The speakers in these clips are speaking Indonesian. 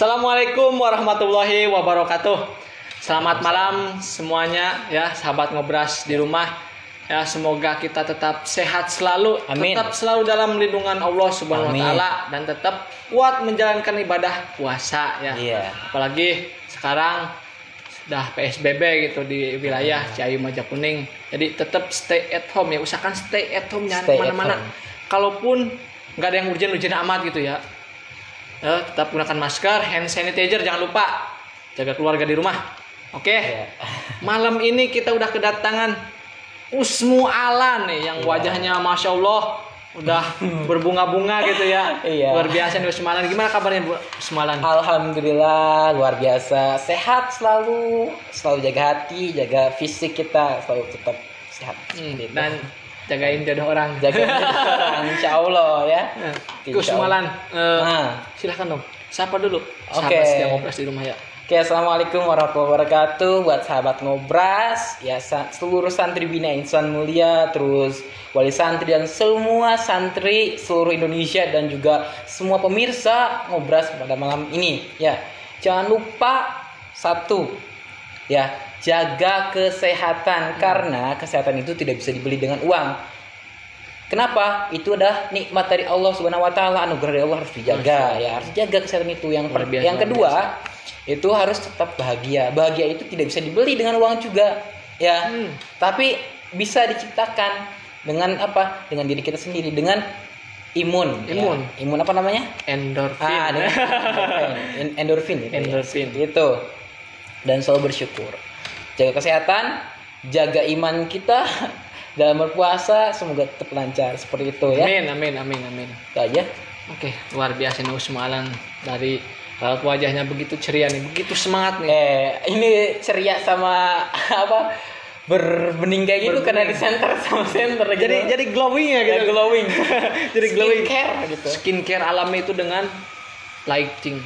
Assalamualaikum warahmatullahi wabarakatuh. Selamat malam semuanya ya, sahabat ngobras di rumah. Ya, semoga kita tetap sehat selalu, Amin. Tetap selalu dalam lindungan Allah Subhanahu wa taala dan tetap kuat menjalankan ibadah puasa ya. Iya. Apalagi sekarang sudah PSBB gitu di wilayah Ciayu Majakuning. Jadi tetap stay at home ya, usahakan stay at home, jangan kemana-mana. Kalaupun nggak ada yang urgent amat gitu ya. Tetap gunakan masker, hand sanitizer jangan lupa, jaga keluarga di rumah. Oke. Malam ini kita udah kedatangan Usmu Alan nih, yang wajahnya masya Allah udah berbunga-bunga gitu ya. Iya. Luar biasa nih Usmu Alan. Gimana kabarnya Bu Usmu Alan? Alhamdulillah luar biasa, sehat selalu jaga hati, jaga fisik kita selalu tetap sehat. Dan jagain jodoh orang. Insya Allah ya. Usmu Alan, silahkan dong. Siapa dulu? Oke. Sahabat setia ngobras di rumah ya. Oke, assalamualaikum warahmatullahi wabarakatuh buat sahabat ngobras ya, seluruh santri Bina Insan Mulia, terus wali santri dan semua santri seluruh Indonesia dan juga semua pemirsa ngobras pada malam ini ya. Jangan lupa satu ya, jaga kesehatan karena kesehatan itu tidak bisa dibeli dengan uang. Kenapa? Itu adalah nikmat dari Allah Subhanahu wa taala, anugerah dari Allah, harus dijaga ya, harus jaga kesehatan itu. Yang kedua, itu harus tetap bahagia. Bahagia itu tidak bisa dibeli dengan uang juga ya. Tapi bisa diciptakan dengan apa? Dengan diri kita sendiri, dengan imun. Ya. Imun apa namanya? Endorfin. Endorfin gitu. Endorfin. Ya. Gitu. Dan selalu bersyukur. Jaga kesehatan, jaga iman kita dalam berpuasa, semoga tetap lancar seperti itu ya. Amin. Itu aja. Oke, luar biasa nih Usmu Alan, dari wajahnya begitu ceria nih, begitu semangat nih. Ini ceria sama apa? Berbening kayak gitu karena di center sama center gitu. Jadi glowing ya gitu. Glowing. Jadi glowing. Skincare gitu. Skincare alami itu dengan lighting.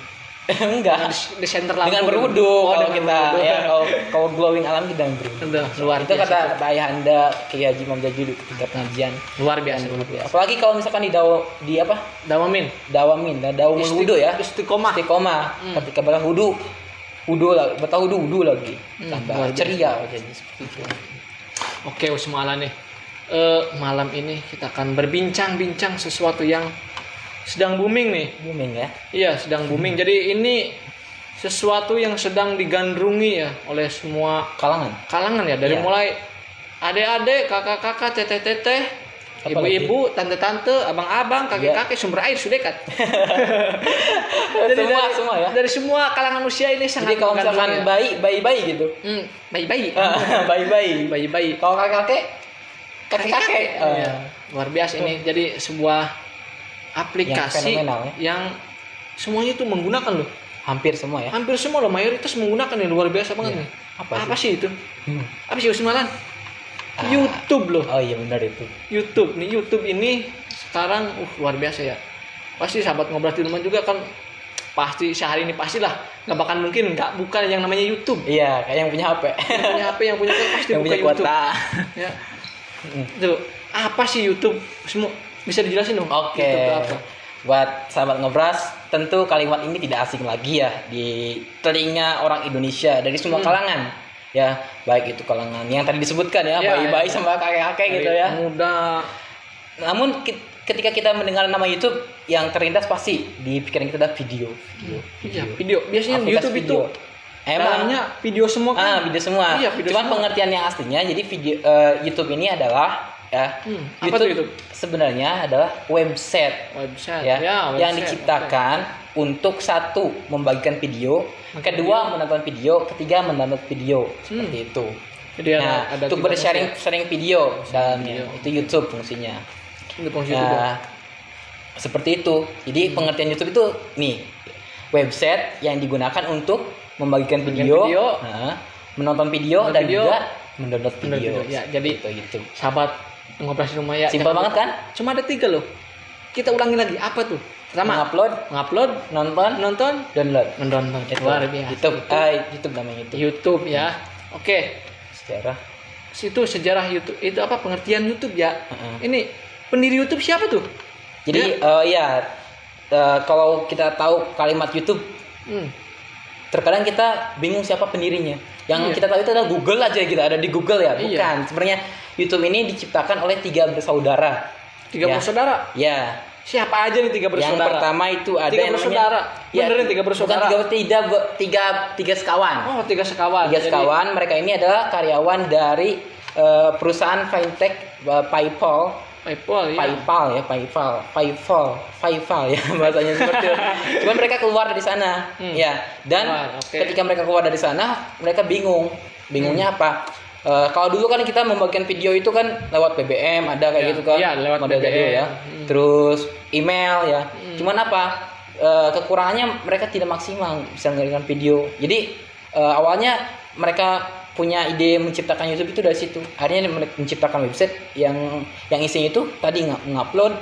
Enggak. Di center lampu. Dengan berwudu kalau kita berwudu. ya, kalau glowing alam kita berwudu. Luar itu biasa. kata ayahanda Kiai Haji Imam Jajudi ketika pengajian. Luar biasa. Apalagi kalau misalkan di apa? Dawamin, daumul wudu ya. Istiqomah. Ketika batal wudu lagi. Tambah ceria jadi seperti itu. Oke, Usmu Alan nih. Malam ini kita akan berbincang-bincang sesuatu yang sedang booming nih. Booming ya? Iya, sedang booming. Jadi ini sesuatu yang sedang digandrungi ya oleh semua kalangan ya. Dari mulai adik-adik, kakak-kakak, teteh-teteh, ibu-ibu, tante-tante, abang-abang, kakek-kakek, sumber air sudekat. Jadi semua ya. Dari semua kalangan usia ini sangat. Jadi kalau misalkan bayi gitu. Bayi-bayi. Bayi-bayi. Kalau kakek. Luar biasa ini. Jadi sebuah aplikasi yang semuanya itu menggunakan loh. Hampir semua ya. Hampir semua loh, mayoritas menggunakan nih, luar biasa banget nih. Apa sih itu? Apa sih Usmu Alan? YouTube loh. Oh iya benar itu. YouTube ini sekarang luar biasa ya. Pasti sahabat ngobras di rumah juga kan pasti sehari ini pastilah nggak bakal mungkin nggak buka yang namanya YouTube. Iya, kayak yang punya HP. Yang punya pasti yang buka punya YouTube. Kuota. Ya. Tuh, apa sih YouTube? Semua bisa dijelasin dong? Oke. Buat sahabat ngobras, tentu kalimat ini tidak asing lagi ya di telinga orang Indonesia dari semua kalangan. Ya, baik itu kalangan yang tadi disebutkan ya, bayi-bayi sama kakek-kakek gitu ya. Muda. Namun ketika kita mendengar nama YouTube, yang terlintas pasti di pikiran kita adalah video. Iya, video. Biasanya YouTube itu dalamnya video semua kan? Video semua. Iya, video cuman semua. pengertian yang aslinya, jadi video YouTube ini adalah YouTube sebenarnya adalah website ya, yang diciptakan untuk satu membagikan video, kedua menonton video, ketiga mendownload video seperti itu. Jadi ada untuk bersharing video dalamnya itu YouTube fungsinya. Seperti itu. Jadi pengertian YouTube itu nih website yang digunakan untuk membagikan video. Menonton video dan juga mendownload video. Ya, jadi itu. Sahabat ngobras di rumah ya. Simpel banget kan? Cuma ada 3 loh. Kita ulangi lagi. Apa tuh? Pertama, ngupload, nonton, download. Luar biasa. YouTube namanya itu. YouTube ya. Oke. Sejarah YouTube itu apa? Pengertian YouTube ya. Ini pendiri YouTube siapa tuh? Jadi kalau kita tahu kalimat YouTube Terkadang kita bingung siapa pendirinya. Yang Iya. kita tahu itu adalah Google aja gitu, ada di Google ya. Iya. Bukan. Sebenarnya YouTube ini diciptakan oleh 3 bersaudara. Tiga Ya. bersaudara. Ya. Siapa aja nih tiga Yang bersaudara? pertama itu ada Tiga yang bersaudara. Ya, Beneran tiga bersaudara? Bukan tiga sekawan. Oh, tiga sekawan. Tiga Jadi- sekawan. Mereka ini adalah karyawan dari perusahaan fintech PayPal. PayPal ya. PayPal ya bahasanya seperti itu. Cuman mereka keluar dari sana, ya. Dan Keluar, oke. ketika mereka keluar dari sana, mereka bingung. Bingungnya apa? Kalau dulu kan kita membagikan video itu kan lewat BBM, ada kayak Ya, gitu kan? iya, lewat model BBM. dulu ya. Terus email ya. Cuman apa? Kekurangannya mereka tidak maksimal bisa mengirimkan video. Jadi awalnya mereka punya ide menciptakan YouTube itu dari situ. Akhirnya mereka menciptakan website yang isinya itu tadi ngupload,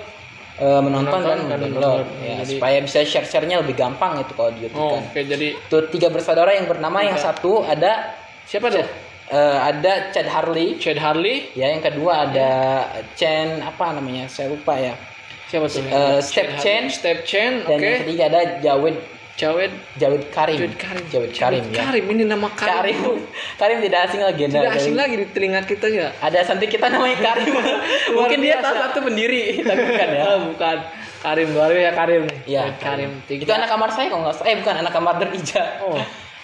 menonton dan download. Ya, Jadi- supaya bisa share-nya lebih gampang itu kalau di YouTube Oh, kan. oke, jadi Itu 3 bersaudara yang bernama yang satu ada siapa tuh? ada Chad Harley, Chad Harley. ya yang kedua ada Chen apa namanya saya lupa ya, Siapa tuh? Step Chad Chen. Harley. Step Chen, dan oke. yang ketiga ada Jawed Karim. Karim. Karim ya. Karim, ini nama Karim. Karim tidak asing lagi. Tidak asing lagi di telinga kita ya. Ada santai kita namanya Karim. Mungkin dia biasa. salah satu pendiri, tapi bukan ya. Bukan. Karim luar biasa Karim nih. Iya. Karim. Itu anak kamar saya kalau nggak salah. Bukan anak kamar Derija. Oh.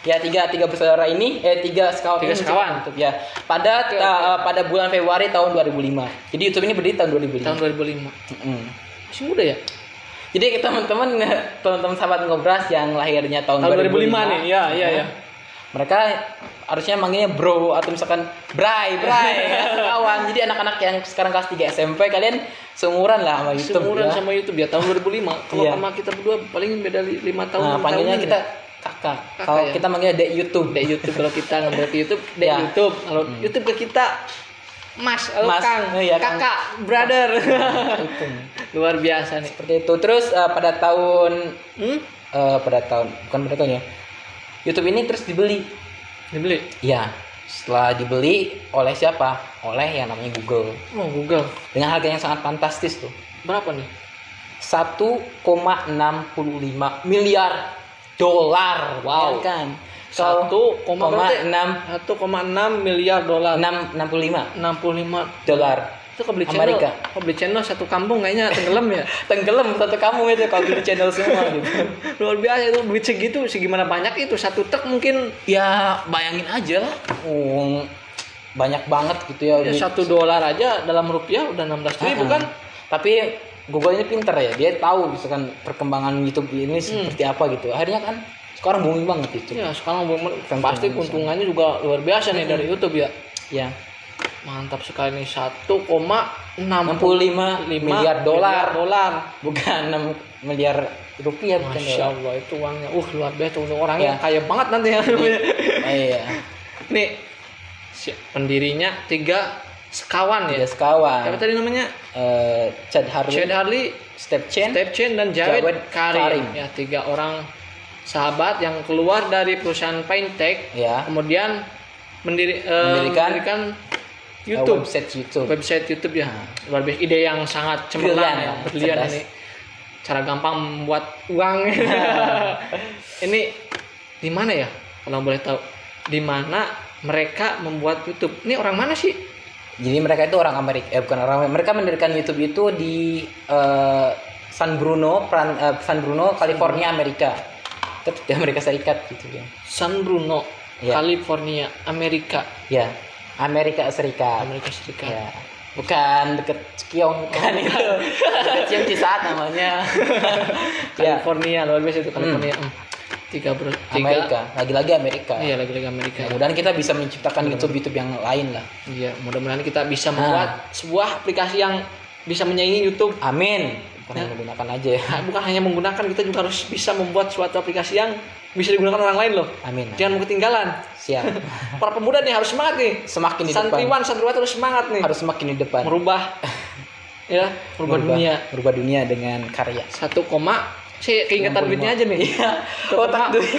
Ya tiga bersaudara ini, tiga sekawan. Tiga ini sekawan. YouTube ya. Pada bulan Februari tahun 2005. Jadi YouTube ini berdiri tahun 2005. Tahun 2005. Mm. Masih muda ya? Jadi teman-teman sahabat ngobras yang lahirnya tahun 2005 nih. Iya, iya. Mereka harusnya manggilnya bro atau misalkan bray ya, kawan. Jadi anak-anak yang sekarang kelas 3 SMP kalian seumuran lah sama YouTube Seumuran ya. sama YouTube ya tahun 2005. Kalau Iya. sama kita berdua paling beda 5 tahun. Nah, 6 panggilnya tahun kita ya. kakak. Kakak Kalau ya? kita manggilnya Dek YouTube. Dek YouTube kalau kita ngambil ke YouTube, Dek Ya. YouTube. Kalau YouTube ke kita Mas, halo Mas, Kang, iya, Kang. kakak, brother. Itu. Luar biasa nih. Seperti itu. Terus pada tahun Hmm? bukan pada tahun ya. YouTube ini terus dibeli. Dibeli. Ya, setelah dibeli oleh siapa? Oleh yang namanya Google. Oh, Google. Dengan harga yang sangat fantastis tuh. Berapa nih? 1,65 miliar dolar. Wow. Ya kan? 1,6 miliar dolar. 65 dolar. Itu kebeli channel. Amerika. Kebeli channel satu kampung kayaknya tenggelam ya. Tenggelam satu kampung itu kalau beli channel semua gitu. Luar biasa itu duit segitu, segimana banyak itu satu truk mungkin Ya bayangin aja lah. Banyak banget gitu ya. ya, $1 aja dalam rupiah udah 16.000 kan? Tapi Google ini pinter ya, dia tahu misalkan perkembangan YouTube ini seperti apa gitu. Akhirnya kan sekarang booming banget itu. Ya sekarang pasti keuntungannya juga luar biasa nih dari YouTube ya. Ya, Mantap sekali nih 1,65 miliar dolar. dolar. Bukan 6 miliar rupiah bukan Masya dolar. Allah itu uangnya. Luar biasa untuk orangnya Ya. kaya banget nanti ya. Iya. Nih pendirinya 3 sekawan ya. Dia sekawan. Siapa tadi namanya? Chad Harley, Chad Harley, Step Chen, Step Chen dan Jawed Jawed Karim. Karim. Ya 3 orang sahabat yang keluar dari perusahaan fintech, ya. kemudian mendirikan YouTube. Website YouTube ya. Luar biasa. Ide yang sangat cemerlang Brilian, ya. ya. Brilian Cerdas. ini. Cara gampang membuat uang. Ini di mana ya? Kalau boleh tahu. Di mana mereka membuat YouTube? Ini orang mana sih? Jadi mereka itu orang Amerika, bukan orang Amerika. Mereka mendirikan YouTube itu di San Bruno, California, Amerika. Tetap di Amerika Serikat gitu ya. San Bruno, Ya. California, Amerika. Ya, Amerika Serikat. Amerika Serikat. Ya. Bukan deket Cikyong, bukan itu. Deket Cikyong Cisaat namanya. Ya, California, luar biasa itu California. Tiga. Amerika. Lagi-lagi Amerika. Iya, lagi-lagi Amerika. Mudah-mudahan kita bisa menciptakan YouTube yang lain lah. Iya, mudah-mudahan kita bisa membuat sebuah aplikasi yang bisa menyaingi YouTube. Amin. Bukan hanya menggunakan aja ya. Nah, bukan hanya menggunakan, kita juga harus bisa membuat suatu aplikasi yang bisa digunakan orang lain loh. Amin. Jangan mau ketinggalan. Siap. Para pemuda nih harus semangat nih. Semakin di depan. Santriwati harus semangat nih. Harus semakin di depan. Merubah dunia. Merubah dunia dengan karya. 1, saya keingetan duitnya aja nih. Iya. Otak duit.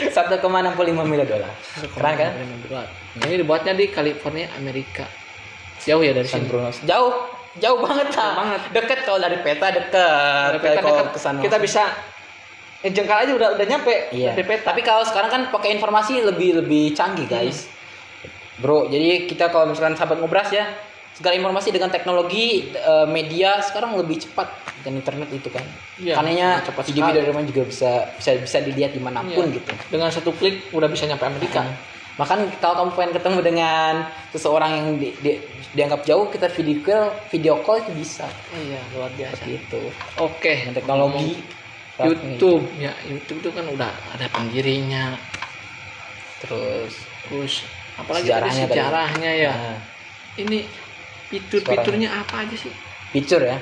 1,65 miliar dolar. Keren kan? Ini dibuatnya di California, Amerika. Jauh ya dari San sini. Bruno. Jauh banget lah. Jauh banget. Deket kalau dari peta deket. Dari peta Kalau dekat, kesana. kita bisa jengkal aja udah nyampe Iya. dari peta. Tapi kalau sekarang kan pakai informasi lebih canggih guys, bro. Jadi kita kalau misalkan sahabat ngobras ya, segala informasi dengan teknologi media sekarang lebih cepat dan internet itu kan. Iya, Karena cepat video-video sekali. dari mana juga bisa dilihat dimanapun Iya. gitu. Dengan satu klik udah bisa nyampe Amerika. Bahkan kalau kamu pengen ketemu dengan seseorang yang dianggap jauh, kita video call itu bisa. Iya, luar biasa. Seperti itu. Oke, Dengan teknologi. YouTube ya, YouTube itu kan udah ada pendirinya, Terus terus apalagi sejarahnya ada sejarahnya ya. Nah, Ini fitur-fiturnya apa aja sih? fitur ya.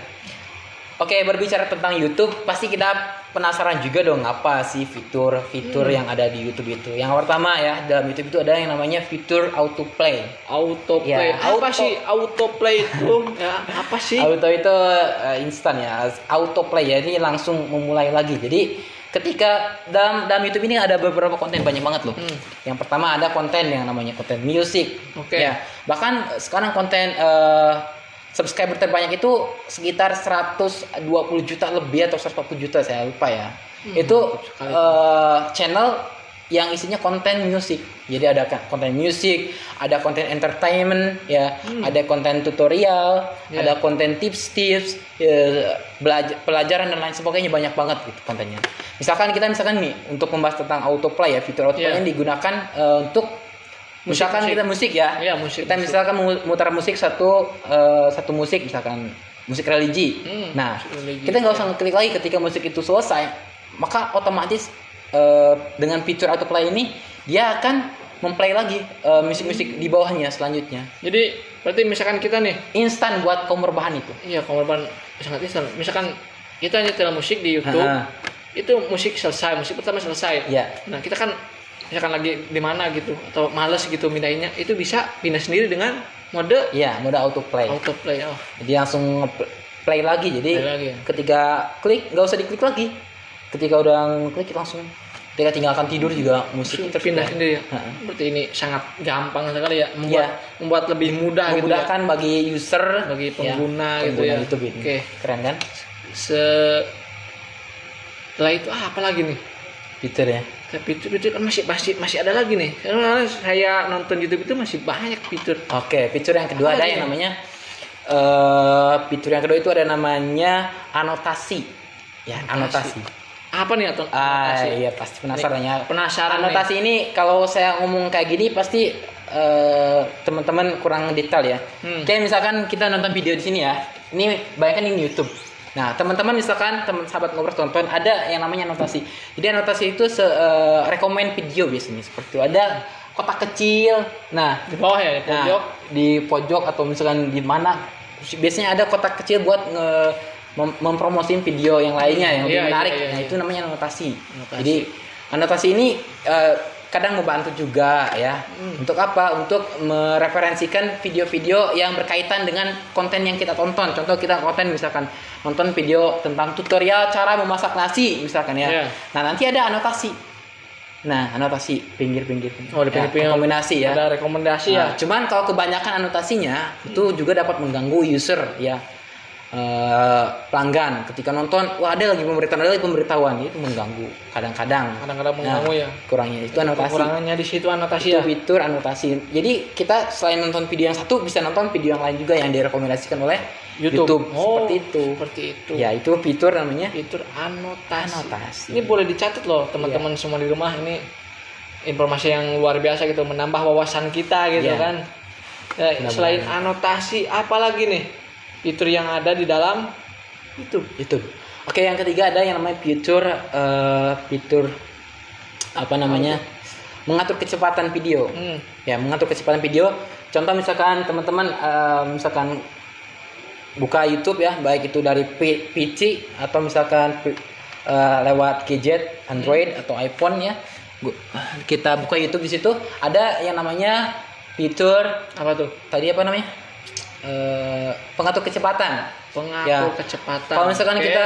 Oke, berbicara tentang YouTube, pasti kita penasaran juga dong apa sih fitur-fitur yang ada di YouTube itu. Yang pertama ya, dalam YouTube itu ada yang namanya fitur autoplay. Autoplay. Ya, Apa sih autoplay itu? Ya, apa sih? Auto itu instan ya. Autoplay ya, ini langsung memulai lagi. Jadi ketika dalam YouTube ini ada beberapa konten, banyak banget loh. Yang pertama ada konten yang namanya konten music. Oke. Ya, bahkan sekarang konten subscriber terbanyak itu sekitar 120 juta lebih atau 140 juta, saya lupa ya. Itu sekali. channel yang isinya konten musik. Jadi ada konten musik, ada konten entertainment ya, ada konten tutorial, Ya. ada konten tips-tips, pelajaran dan lain sebagainya, banyak banget gitu kontennya. Misalkan nih untuk membahas tentang autoplay ya, fitur autoplay Ya. yang digunakan untuk misalkan kita musik ya. Iya, musik. Kita misalkan mutar musik satu musik, misalkan musik religi. Nah, musik religi. kita nggak usah ngeklik lagi ketika musik itu selesai, maka otomatis dengan fitur autoplay ini dia akan memplay lagi musik-musik di bawahnya selanjutnya. Jadi berarti misalkan kita nih, Instan buat kaum berbahan itu. iya korban sangat instan. Misalkan kita nyetel musik di YouTube, Ah. itu musik selesai, musik pertama selesai. Iya. Nah kita kan misalkan lagi di mana gitu atau males gitu pindahinnya, itu bisa pindah sendiri dengan mode Iya, mode autoplay. autoplay. Oh, Jadi langsung play lagi. Jadi Play lagi ya. ketika klik nggak usah diklik lagi. Ketika udah klik langsung. Ketika tinggalkan tidur juga musik langsung terpindah. pindah sendiri ya. Heeh. Berarti ini sangat gampang sekali ya, Iya. membuat lebih mudah gitu ya. Memudahkan bagi user, Bagi pengguna gitu ya. YouTube ini. Oke. Keren kan? Setelah itu apa lagi nih? Fitur ya. Fitur-fitur kan masih ada lagi nih. Karena saya nonton YouTube itu masih banyak fitur. Oke, fitur yang kedua Apa ada lagi yang nih? namanya fitur yang kedua itu ada namanya anotasi. Ya, anotasi. Apa nih atau anotasi? Iya, pasti penasaran ya. Penasaran Anotasi ini kalau saya ngomong kayak gini pasti teman-teman kurang detail ya. Kayak misalkan kita nonton video di sini ya. Ini bayangkan ini YouTube. Nah, teman-teman misalkan teman sahabat ngobrol tonton ada yang namanya anotasi. Jadi anotasi itu rekomend video biasanya seperti itu. Ada kotak kecil. Nah, Di bawah ya, di pojok. di pojok atau misalkan di mana biasanya ada kotak kecil buat mempromosiin video yang lainnya yang lebih Iya, menarik. iya, Nah, iya. itu namanya anotasi. Anotasi. Jadi anotasi ini kadang membantu juga ya. Untuk apa? Untuk mereferensikan video-video yang berkaitan dengan konten yang kita tonton. Contoh kita konten misalkan nonton video tentang tutorial cara memasak nasi misalkan ya. Iya. Nah, nanti ada anotasi. Nah, anotasi pinggir-pinggir. Oh, di pinggir-pinggir. Rekomendasi ya. Ada rekomendasi ya. Nah, cuman kalau kebanyakan anotasinya itu juga dapat mengganggu user ya. Pelanggan ketika nonton, wah ada lagi pemberitahuan itu mengganggu kadang-kadang. Kadang-kadang mengganggu ya. Kurangnya itu anotasi. Kekurangannya di situ anotasi Itu ya. fitur anotasi. Jadi kita selain nonton video yang satu bisa nonton video yang lain juga yang direkomendasikan oleh YouTube. Oh, Seperti itu. Seperti itu. Ya, itu fitur namanya Fitur anotasi. anotasi. Ini boleh dicatat loh teman-teman semua di rumah, ini informasi yang luar biasa gitu, menambah wawasan kita gitu Iya. kan. Selain anotasi, apa lagi nih fitur yang ada di dalam YouTube? YouTube. Oke, yang ketiga ada yang namanya fitur apa namanya? Mengatur kecepatan video. Ya, mengatur kecepatan video. Contoh misalkan teman-teman misalkan buka YouTube ya, baik itu dari PC atau misalkan lewat gadget Android atau iPhone ya. Kita buka YouTube di situ ada yang namanya fitur Apa tuh? tadi apa namanya? Pengatur kecepatan. Pengatur Ya. kecepatan. Kalau misalkan Oke. kita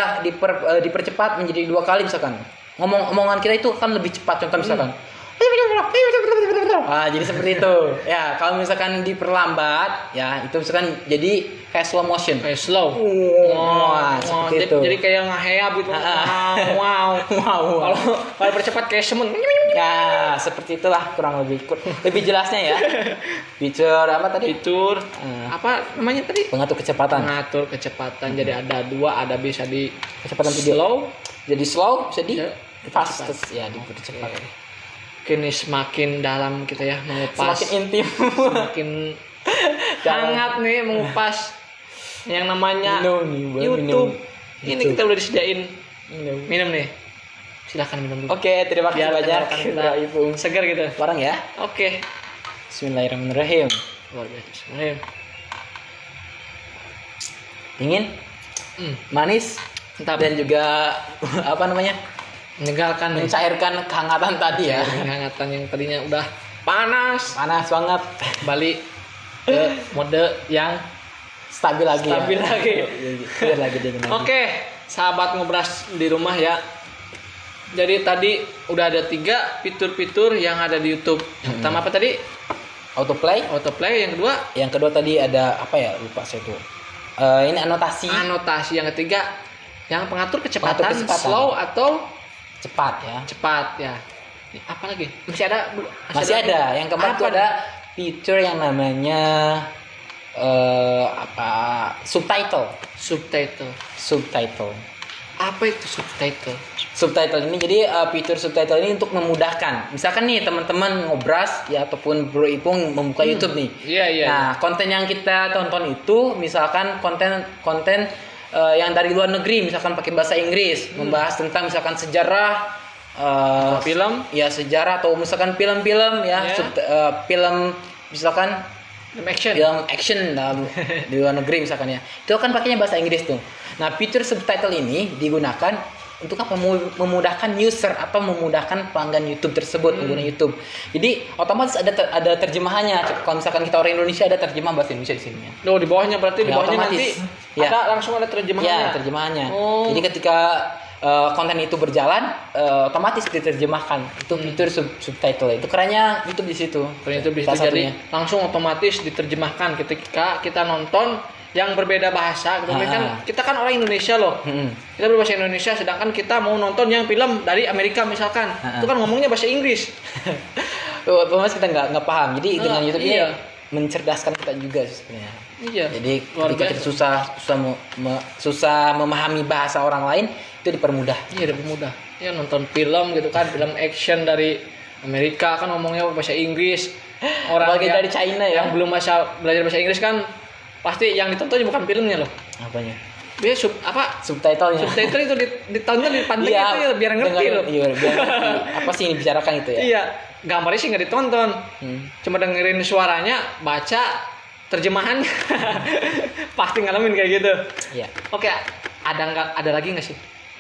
dipercepat menjadi 2 kali misalkan, omongan kita itu kan lebih cepat. Contoh misalkan, Jadi seperti itu. Ya, kalau misalkan diperlambat, ya itu misalkan jadi kayak slow motion. Kayak slow. Seperti itu. Jadi kayak ngeheyap gitu. Wow. Kalau percepat kayak semut. Ya, seperti itulah kurang lebih jelasnya ya. Fitur apa tadi? Fitur apa namanya tadi? Pengatur kecepatan. Mengatur kecepatan. Jadi ada dua, ada bisa di Kecepatan video. slow, Jadi slow, bisa di Ya, fastest ya, dipercepat. kini semakin dalam kita ya mengupas, Semakin intim. semakin hangat nih mengupas yang namanya Minum nih, boleh YouTube. minum. Ini YouTube. kita udah disediain Minum. minum nih. Silakan minum dulu. Oke, terima kasih Biar banyak. tenggorokan kita Ibu. segar gitu. Barang ya. Oke. Bismillahirrahmanirrahim. Luar biasa. Bismillahirrahmanirrahim. Dingin, manis, Mantap. dan juga apa namanya? Menyegarkan nih. Mencairkan kehangatan tadi ya. Kehangatan yang tadinya udah panas Panas banget. balik ke mode yang Stabil lagi. Stabil ya. lagi. Biar lagi dingin lagi. Oke, sahabat ngobras di rumah ya. Jadi tadi udah ada 3 fitur-fitur yang ada di YouTube. Yang pertama apa tadi? Autoplay. Autoplay. Yang kedua Yang kedua tadi ada apa ya? Lupa saya tuh. Ini anotasi anotasi. Yang ketiga yang pengatur kecepatan, Pengatur kecepatan. slow atau cepat ya. cepat ya. Ini apa lagi? Masih ada? Masih lagi? ada. Yang keempat Apa tuh nih? ada fitur yang namanya subtitle. Subtitle. Apa itu subtitle? Subtitle ini jadi fitur subtitle ini untuk memudahkan. Misalkan nih teman-teman ngobras ya ataupun Bro Ipung membuka YouTube nih. Iya. Nah, konten yang kita tonton itu misalkan konten yang dari luar negeri, misalkan pakai bahasa Inggris, membahas tentang misalkan sejarah Film? ya sejarah atau misalkan film-film ya, Ya. film misalkan Action. film action di luar negeri misalkan ya. Itu kan pakainya bahasa Inggris tuh. Nah, fitur subtitle ini digunakan untuk apa? Memudahkan user atau memudahkan pelanggan YouTube tersebut, pengguna YouTube. Jadi otomatis ada terjemahannya. Kalau misalkan kita orang Indonesia ada terjemah bahasa Indonesia di sini. Oh, di bawahnya berarti di Ya, bawahnya otomatis. nanti Ya. ada langsung ada terjemahannya. Ya, terjemahannya. Oh. Jadi ketika konten itu berjalan, otomatis diterjemahkan. Itu fitur subtitle. Itu kerennya YouTube di situ. Karena itu bisa Salah jadi satunya. langsung otomatis diterjemahkan ketika kita nonton yang berbeda bahasa. Kan kita kan orang Indonesia loh. Kita berbahasa Indonesia, sedangkan kita mau nonton yang film dari Amerika misalkan, itu kan ngomongnya bahasa Inggris. Otomatis kita nggak paham. Jadi dengan YouTube ini iya. mencerdaskan kita juga sebenarnya. Iya. Jadi Luar ketika biasa. kita susah memahami bahasa orang lain, itu dipermudah. Iya, lebih mudah. Ya nonton film gitu kan, film action dari Amerika kan ngomongnya bahasa Inggris. Orang Apalagi dari China ya. yang belum belajar bahasa Inggris kan pasti yang ditonton bukan filmnya loh. Apanya? Dia Subtitlenya. subtitle itu ditonton di pantai Iya, itu ya biar ngerti dengar- loh. Iya, biar ngerti. Apa sih yang dibicarakan itu ya? Iya, gambarnya sih nggak ditonton, cuma dengerin suaranya, baca terjemahannya. Pasti ngalamin kayak gitu. Iya. Oke, ada lagi nggak sih?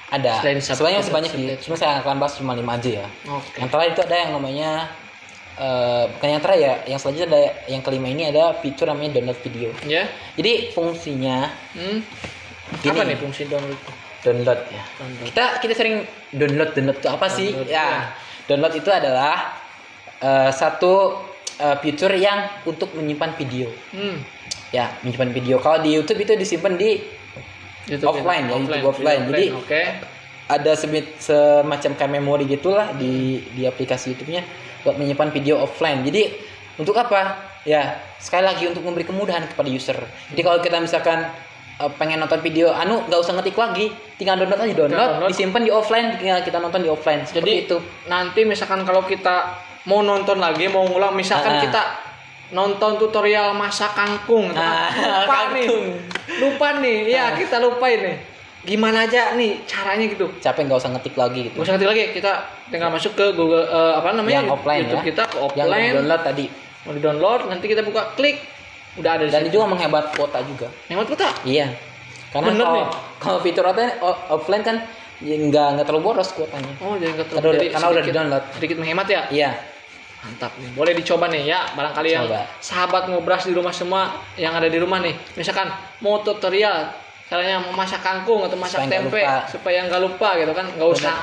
Ada. Selain Sebenarnya masih banyak subtitle. cuma saya akan bahas cuma 5 aja ya. Oke. Yang terakhir itu ada yang namanya bukan yang terakhir ya, yang selanjutnya ada yang kelima ini ada fitur namanya download video. Ya. Jadi fungsinya gini. Apa nih fungsi download? Download ya. Download. Kita sering download itu apa sih? Download, Ya. Download itu adalah satu fitur yang untuk menyimpan video. Ya, menyimpan video. Kalau di YouTube itu disimpan di YouTube offline ya, YouTube offline. Jadi oke. ada semacam kayak memori gitulah di aplikasi YouTube-nya buat menyimpan video offline. Jadi untuk apa? Ya, sekali lagi untuk memberi kemudahan kepada user. Jadi kalau kita misalkan pengen nonton video nggak usah ngetik lagi, tinggal download aja, download. Disimpan di offline, tinggal kita nonton di offline. Jadi Seperti itu. nanti misalkan kalau kita mau nonton lagi, mau ngulang, misalkan kita nonton tutorial masak kangkung, lupa nih, ya kita lupain nih. Gimana aja nih caranya gitu? Capek nggak usah ngetik lagi gitu. Gak usah ngetik lagi, kita tinggal masuk ke Google apa namanya? Yang offline YouTube ya. kita ke Yang offline. download tadi. Mau di download, nanti kita buka, klik, udah ada di Dan situ. juga menghemat kuota juga. Hemat kita. Iya. Karena Bener nih. kalau fitur offline kan ya nggak terlalu boros kuotanya. Oh, jadi nggak Karena udah di-download. sedikit menghemat ya. Iya. Mantap nih. Boleh dicoba nih ya, barangkali yang Coba. sahabat ngobras di rumah semua yang ada di rumah nih. Misalkan mau tutorial caranya mau masak kangkung atau masak Supaya nggak tempe lupa. supaya nggak lupa gitu kan, nggak usah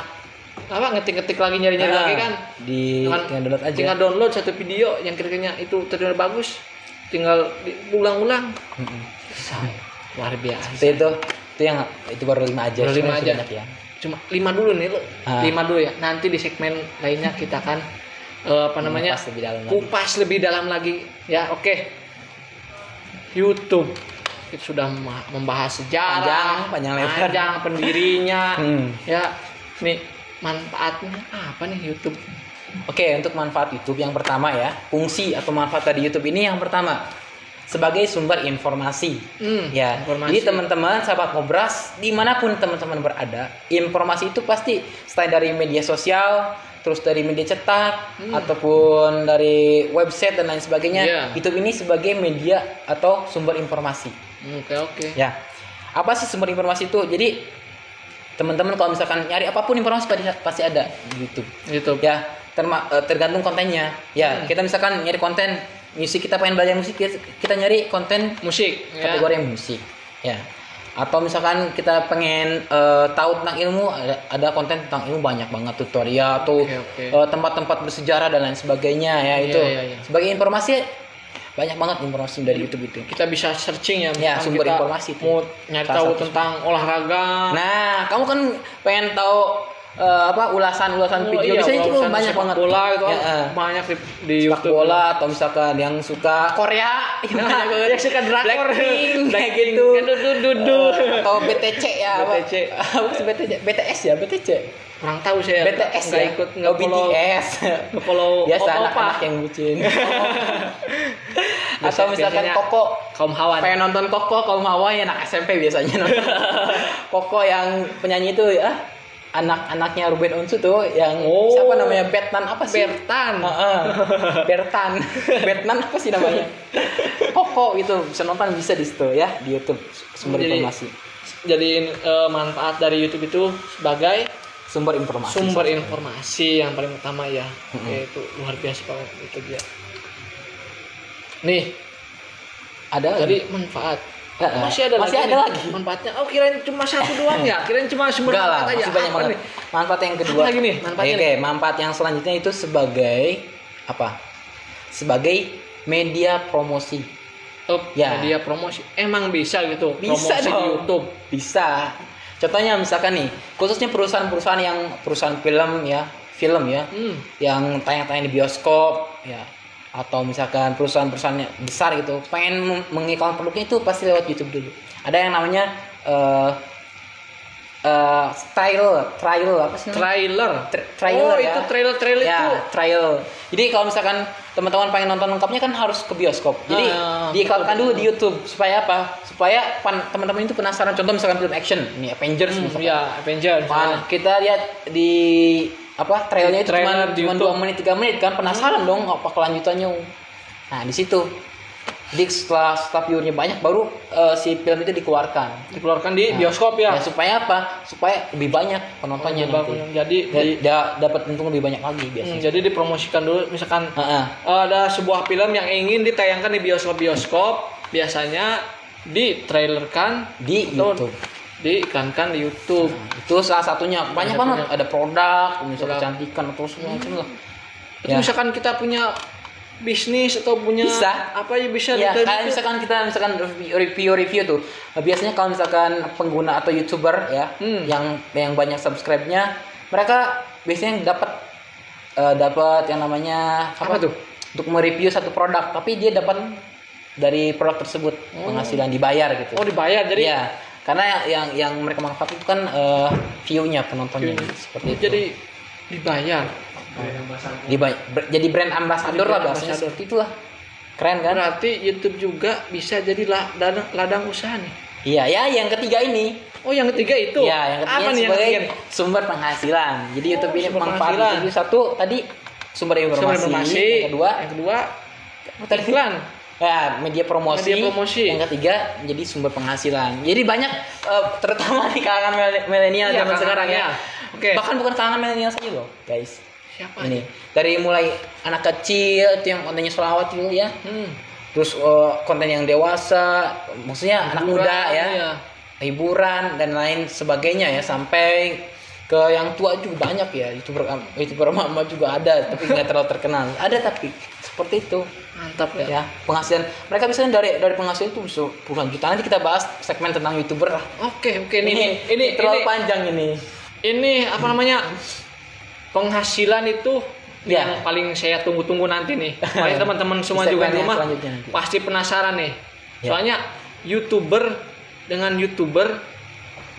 ngetik-ngetik lagi nyari-nyari lagi kan. tinggal download aja. Tinggal download satu video yang kira-kira itu terdengar bagus, tinggal diulang-ulang. Luar biasa. Itu yang itu baru 5 aja. Baru 5 aja. Banyak ya. Cuma 5 dulu nih lo. 5 dulu ya. Nanti di segmen lainnya kita akan kupas lebih dalam lagi ya. Oke. YouTube kita sudah membahas sejarah panjang pendirinya ya. Nih manfaatnya apa nih YouTube? Oke, untuk manfaat YouTube yang pertama ya, fungsi atau manfaat dari YouTube ini yang pertama sebagai sumber informasi. Ya. Informasi. Jadi teman-teman sahabat ngobras dimanapun teman-teman berada, informasi itu pasti selain dari media sosial, terus dari media cetak ataupun dari website dan lain sebagainya. YouTube ini sebagai media atau sumber informasi. Oke. Ya. Apa sih sumber informasi itu? Jadi teman-teman kalau misalkan nyari apapun informasi pasti ada di YouTube. Ya, tergantung kontennya. Ya, kita misalkan nyari konten musik, kita pengen belajar musik, kita nyari konten musik, kategori musik. Ya. Atau misalkan kita pengen tahu tentang ilmu, ada konten tentang ilmu banyak banget, tutorial atau tempat-tempat bersejarah dan lain sebagainya ya itu. Sebagai informasi banyak banget informasi dari YouTube itu. Kita bisa searching ya sumber informasi itu. Mau nyari tahu tentang olahraga. Nah, kamu kan pengen tahu ulasan video bisa itu banyak banget. Bola itu banyak di YouTube. Bola atau misalkan yang suka Korea, yang suka drakor kayak gitu. Atau BTC ya, BTS ya, BTC. Kurang tahu saya. BTS nggak ikut BTS. Follow biasa anak-anak yang bucin. Atau misalkan Koko, kaum hawa. Pengen nonton Koko, kaum hawa ya anak SMP biasanya nonton. Koko yang penyanyi itu ya anak-anaknya Ruben Onsu tuh yang siapa namanya Bertan apa sih? Bertan apa sih namanya? Koko itu bisa nonton bisa di situ ya di YouTube sumber informasi. Jadi manfaat dari YouTube itu sebagai sumber informasi yang paling utama ya. Itu luar biasa banget itu dia. Nih ada jadi manfaat. Masih ada lagi manfaatnya. Kirain cuma satu doang ya. Kirain cuma sumber manfaat aja. Masih banyak banget. Manfaat yang kedua. Apa lagi nih manfaatnya? Manfaat yang selanjutnya itu sebagai apa? Sebagai media promosi. Media promosi. Emang bisa gitu? Bisa promosi dong. Di YouTube. Bisa. Contohnya misalkan nih, khususnya perusahaan-perusahaan yang perusahaan film ya, yang tayang-tayang di bioskop ya, atau misalkan perusahaan-perusahaan besar gitu, pengen mengiklan produknya itu pasti lewat YouTube dulu. Ada yang namanya trial apa sih namanya? Trailer ya. Itu trailer ya, itu. Trial. Jadi kalau misalkan teman-teman pengen nonton lengkapnya kan harus ke bioskop. Jadi diiklankan dulu di YouTube supaya apa? Supaya teman-teman itu penasaran. Contoh misalkan film action, ini Avengers misalkan. Avengers. Kita lihat di trailnya itu cuma 2 menit 3 menit kan, penasaran dong apa kelanjutannya. Nah, di situ. Jadi setelah viewernya banyak baru si film itu dikeluarkan di bioskop ya. Supaya apa? Supaya lebih banyak penontonnya nanti. Jadi dapat untung lebih banyak lagi biasanya. Jadi dipromosikan dulu misalkan ada sebuah film yang ingin ditayangkan di bioskop, biasanya ditrailerkan di YouTube. Diiklankan di YouTube. Itu salah satunya. Banyak banget ada produk, misalnya kecantikan atau semacam lah. Itu misalkan kita punya bisnis atau punya bisa ya, kayak misalkan kita review tuh biasanya kalau misalkan pengguna atau YouTuber ya yang banyak subscribe-nya, mereka biasanya dapat yang namanya apa tuh untuk mereview satu produk, tapi dia dapat dari produk tersebut penghasilan, dibayar gitu. Dibayar jadi ya, karena yang mereka manfaat itu kan view-nya, penontonnya seperti itu. Jadi dibayar. Jadi brand ambassador lah bahasanya seperti itulah. Keren kan? Berarti YouTube juga bisa jadi ladang usaha nih. Iya ya, yang ketiga ini. Yang ketiga itu. Iya, yang ketiga apa nih sebagai sumber penghasilan. Jadi YouTube ini manfaat itu satu tadi sumber informasi. Yang kedua iklan. Ya, media promosi. Yang ketiga jadi sumber penghasilan. Jadi banyak terutama di kalangan milenial zaman sekarang ya. Oke. Bahkan bukan kalangan milenial saja loh, guys. Siapa ini? Dari mulai anak kecil itu yang kontennya sholawat itu ya. Terus konten yang dewasa, maksudnya hiburan, anak muda ya. Hiburan dan lain sebagainya ya, sampai ke yang tua juga banyak ya, youtuber mama juga ada tapi nggak terlalu terkenal, ada tapi seperti itu. Mantap ya. Ya penghasilan mereka bisa dari penghasilan itu bisa puluhan juta. Nanti kita bahas segmen tentang youtuber lah. Oke ini terlalu panjang ini. Ini apa namanya, penghasilan itu Ya. yang paling saya tunggu-tunggu nanti nih. Paling teman-teman semua Di juga di segmen yang rumah selanjutnya nanti. pasti penasaran nih. Ya. Soalnya youtuber dengan youtuber,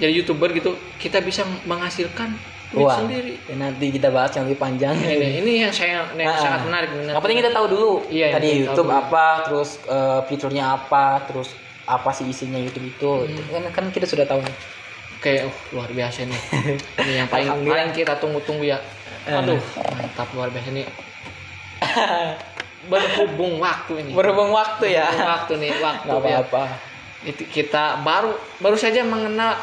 jadi youtuber gitu, kita bisa menghasilkan duit Wah, sendiri. ya nanti kita bahas yang lebih panjang. Ini yang saya sangat menarik. Yang penting kita tahu dulu Iya, tadi yang YouTube tahu. apa, terus fiturnya apa, terus apa sih isinya YouTube itu. Kan kita sudah tahu. Oke, luar biasa nih. Ini yang paling Alhamdulillah. kita tunggu-tunggu ya. Aduh, mantap luar biasa nih. Berhubung waktu ini. Berhubung waktu ya. Berhubung waktu nih, waktu Nggak ya. apa-apa. Itu kita baru saja mengenal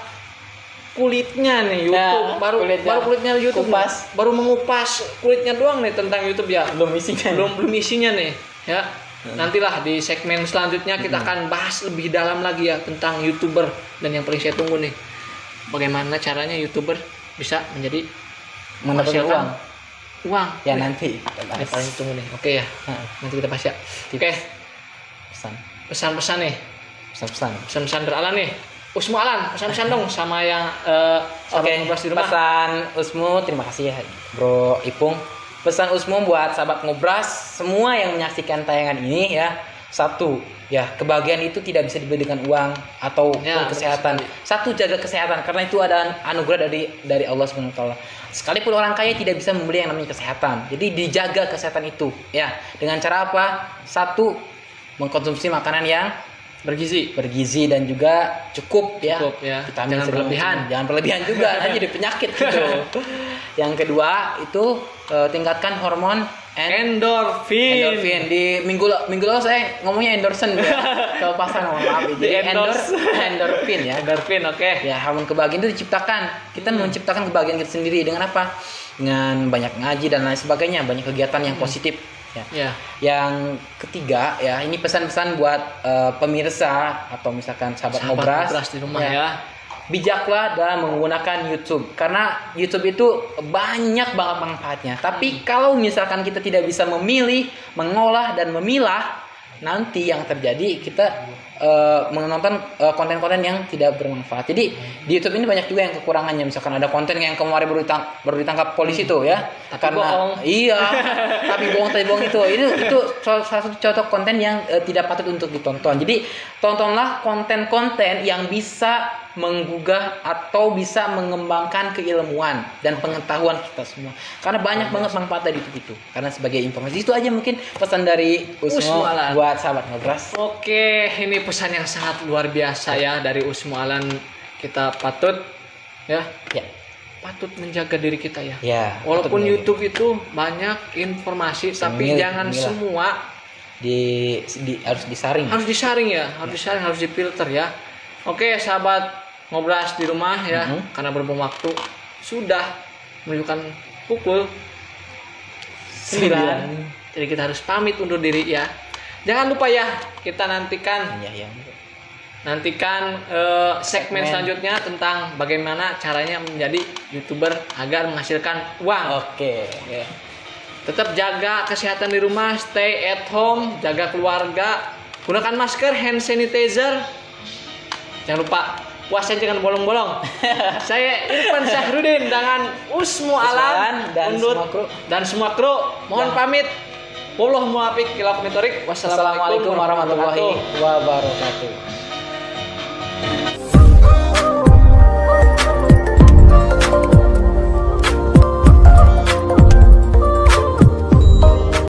kulitnya nih YouTube, Ya, baru kulitnya YouTube, Kupas. baru mengupas kulitnya doang nih tentang YouTube ya. Belum isinya. Belum isinya nih, ya. Nantilah di segmen selanjutnya kita akan bahas lebih dalam lagi ya tentang YouTuber, dan yang paling saya tunggu nih, bagaimana caranya YouTuber bisa menjadi Mendapatkan menghasilkan uang. Ya nanti. Ini paling tunggu nih. Oke ya. Nah, Nanti kita bahas ya. Oke, pesan. pesan-pesan nih. Pesan-pesan. Pesan-pesan dari Alan nih. Usmu Alan, pesan-pesan dong sama yang sahabat Oke, ngobras di rumah. pesan Usmu, terima kasih ya Bro Ipung. Pesan Usmu buat sahabat ngobras semua yang menyaksikan tayangan ini ya. Satu, ya kebahagiaan itu tidak bisa dibeli dengan uang atau Ya, kesehatan. Satu, jaga kesehatan karena itu ada anugerah dari Allah Subhanahu wa taala. Sekalipun orang kaya tidak bisa membeli yang namanya kesehatan. Jadi dijaga kesehatan itu ya. Dengan cara apa? Satu, mengkonsumsi makanan yang bergizi dan juga cukup ya. Cukup, ya. Vitamin Jangan segala berlebihan. macam. Jangan berlebihan juga, nanti jadi penyakit gitu. Yang kedua itu tingkatkan hormon endorfin. Di minggu lalu saya ngomongnya endorsen ya. Kalau pasan mohon maaf ya. Jadi Di-endorse. endorfin ya. Endorfin, oke. Ya, hormon kebahagiaan itu diciptakan. Kita menciptakan kebahagiaan kita sendiri dengan apa? Dengan banyak ngaji dan lain sebagainya, banyak kegiatan yang positif ya. Ya. Yang ketiga ya, ini pesan-pesan buat pemirsa atau misalkan sahabat ngobras ngobras di rumah ya. Bijaklah dalam menggunakan YouTube karena YouTube itu banyak banget manfaatnya. Tapi kalau misalkan kita tidak bisa memilih, mengolah dan memilah, nanti yang terjadi kita menonton konten-konten yang tidak bermanfaat. Jadi di YouTube ini banyak juga yang kekurangannya. Misalkan ada konten yang kemarin baru ditangkap polisi tuh ya. Tapi Karena bohong. iya, tapi bohong itu salah satu contoh konten yang tidak patut untuk ditonton. Jadi tontonlah konten-konten yang bisa menggugah atau bisa mengembangkan keilmuan dan pengetahuan kita semua. Karena banyak banget manfaat dari itu. Karena sebagai informasi itu aja mungkin pesan dari Usmo Alan. buat sahabat ngobras. Oke, ini pesan yang sangat luar biasa ya dari Usmu Alan. Kita patut Ya, patut menjaga diri kita ya. ya. Walaupun patut YouTube itu banyak informasi, tapi Milih, jangan milah. semua harus disaring. harus disaring ya, harus difilter ya. Oke, sahabat ngobras di rumah ya, karena berhubung waktu sudah menunjukkan pukul 9. Jadi kita harus pamit undur diri ya. Jangan lupa ya, kita nantikan Iya. segmen selanjutnya tentang bagaimana caranya menjadi YouTuber agar menghasilkan uang. Oke. Oke. Tetap jaga kesehatan di rumah, stay at home, jaga keluarga, gunakan masker, hand sanitizer. Jangan lupa puasa jangan bolong-bolong. Saya Irfan Syahrudin dengan Usmu Alan dan undur semua kru. dan semua kru. Mohon Ya. pamit. Wallahu muwaffiq ila aqwamit thoriq. Wassalamualaikum warahmatullahi wabarakatuh.